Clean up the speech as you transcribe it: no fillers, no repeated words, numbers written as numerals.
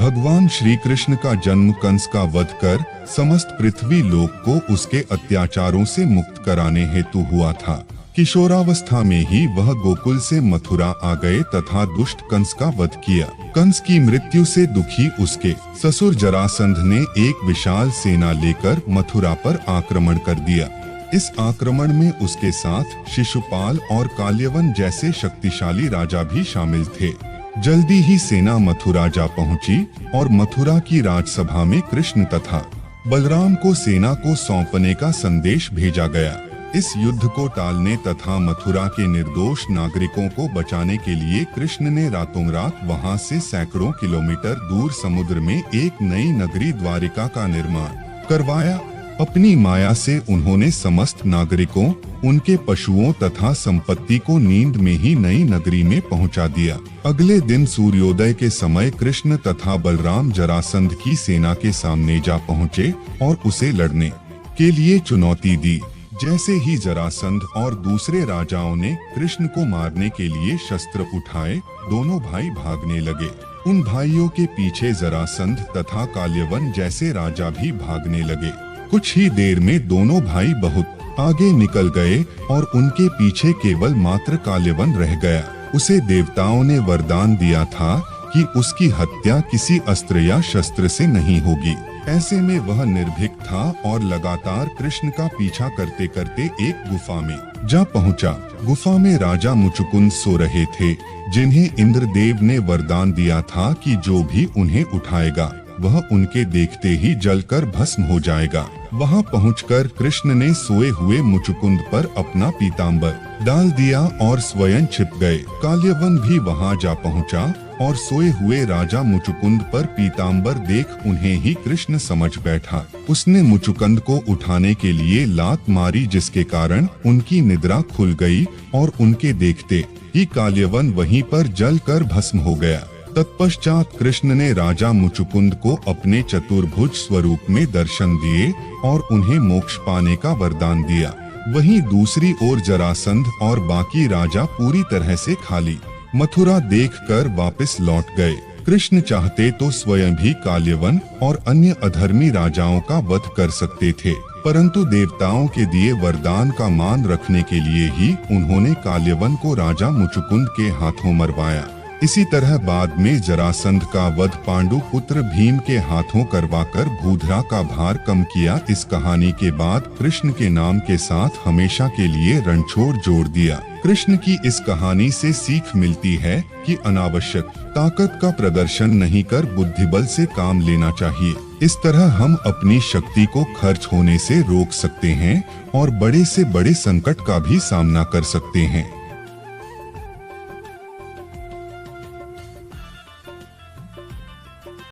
भगवान श्री कृष्ण का जन्म कंस का वध कर समस्त पृथ्वी लोक को उसके अत्याचारों से मुक्त कराने हेतु हुआ था। किशोरावस्था में ही वह गोकुल से मथुरा आ गए तथा दुष्ट कंस का वध किया। कंस की मृत्यु से दुखी उसके ससुर जरासंध ने एक विशाल सेना लेकर मथुरा पर आक्रमण कर दिया। इस आक्रमण में उसके साथ शिशुपाल और काल्यवन जैसे शक्तिशाली राजा भी शामिल थे। जल्दी ही सेना मथुरा जा पहुंची और मथुरा की राजसभा में कृष्ण तथा बलराम को सेना को सौंपने का संदेश भेजा गया। इस युद्ध को टालने तथा मथुरा के निर्दोष नागरिकों को बचाने के लिए कृष्ण ने रातों रात वहां से सैकड़ों किलोमीटर दूर समुद्र में एक नई नगरी द्वारिका का निर्माण करवाया। अपनी माया से उन्होंने समस्त नागरिकों, उनके पशुओं तथा संपत्ति को नींद में ही नई नगरी में पहुंचा दिया। अगले दिन सूर्योदय के समय कृष्ण तथा बलराम जरासंध की सेना के सामने जा पहुंचे और उसे लड़ने के लिए चुनौती दी। जैसे ही जरासंध और दूसरे राजाओं ने कृष्ण को मारने के लिए शस्त्र उठाए, दोनों भाई भागने लगे। उन भाइयों के पीछे जरासंध तथा काल्यवन जैसे राजा भी भागने लगे। कुछ ही देर में दोनों भाई बहुत आगे निकल गए और उनके पीछे केवल मात्र काल्यवन रह गया। उसे देवताओं ने वरदान दिया था कि उसकी हत्या किसी अस्त्र या शस्त्र से नहीं होगी। ऐसे में वह निर्भीक था और लगातार कृष्ण का पीछा करते करते एक गुफा में जा पहुंचा। गुफा में राजा मुचुकुंद सो रहे थे, जिन्हें इंद्रदेव ने वरदान दिया था कि जो भी उन्हें उठाएगा वह उनके देखते ही जलकर भस्म हो जाएगा। वहां पहुंचकर कृष्ण ने सोए हुए मुचुकुंद पर अपना पीतांबर डाल दिया और स्वयं छिप गए। काल्यवन भी वहां जा पहुंचा और सोए हुए राजा मुचुकुंद पर पीतांबर देख उन्हें ही कृष्ण समझ बैठा। उसने मुचुकुंद को उठाने के लिए लात मारी, जिसके कारण उनकी निद्रा खुल गई और उनके देखते ही काल्यवन वहीं पर जलकर भस्म हो गया। तत्पश्चात कृष्ण ने राजा मुचुकुंद को अपने चतुर्भुज स्वरूप में दर्शन दिए और उन्हें मोक्ष पाने का वरदान दिया। वहीं दूसरी ओर जरासंध और बाकी राजा पूरी तरह से खाली मथुरा देखकर वापस लौट गए। कृष्ण चाहते तो स्वयं भी काल्यवन और अन्य अधर्मी राजाओं का वध कर सकते थे, परंतु देवताओं के दिए वरदान का मान रखने के लिए ही उन्होंने काल्यवन को राजा मुचुकुंद के हाथों मरवाया। इसी तरह बाद में जरासंध का वध पांडु पुत्र भीम के हाथों करवाकर भूधरा का भार कम किया। इस कहानी के बाद कृष्ण के नाम के साथ हमेशा के लिए रणछोड़ जोड़ दिया। कृष्ण की इस कहानी से सीख मिलती है कि अनावश्यक ताकत का प्रदर्शन नहीं कर बुद्धिबल से काम लेना चाहिए। इस तरह हम अपनी शक्ति को खर्च होने से रोक सकते हैं और बड़े से बड़े संकट का भी सामना कर सकते हैं।